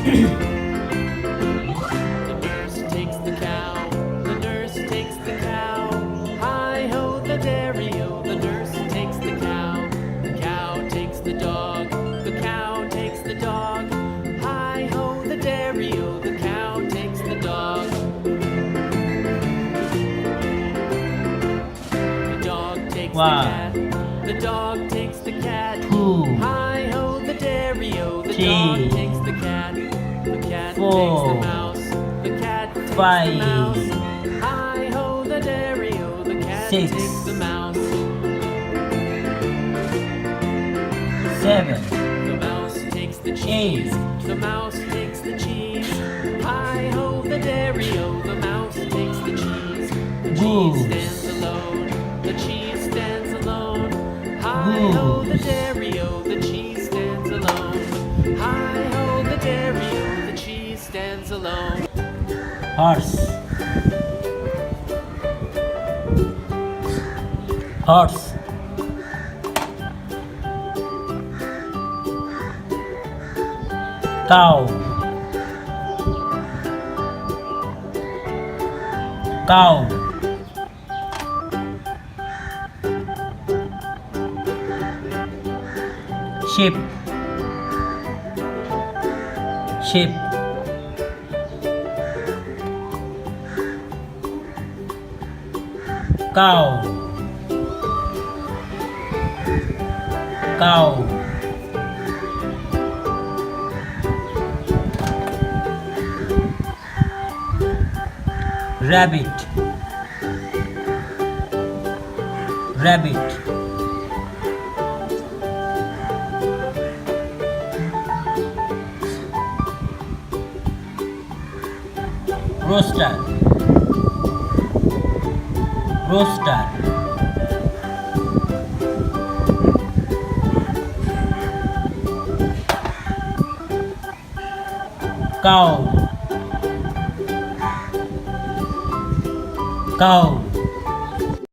The nurse takes the cow, the nurse takes the cow. Hi-ho, the dairy-o, the nurse takes the cow. The cow takes the dog, the cow takes the dog. Hi-ho, the dairy-o, the cow takes the dog. The dog takes the One, cat, the dog takes the cat. two, Hi-ho, the dairy-o, the three, dog takes the cat. The cat takes four, the mouse, the cat takes the five, mouse. Hi-ho, the dairy-o, the cat six, takes the mouse. 7, The mouse takes the cheese, the mouse takes the cheese. Hi-ho, the dairy-o, the mouse takes the cheese. The cheese Goose. stands alone, the cheese stands alone. Hi-ho, the Goose. dairy-o, the cheese stands alone. Hi-ho, the dairy-o, the cheese stands alone. horse, horse, cow, cow, sheep, sheep, cow, cow, rabbit, rabbit, rooster, rooster, cow, cow,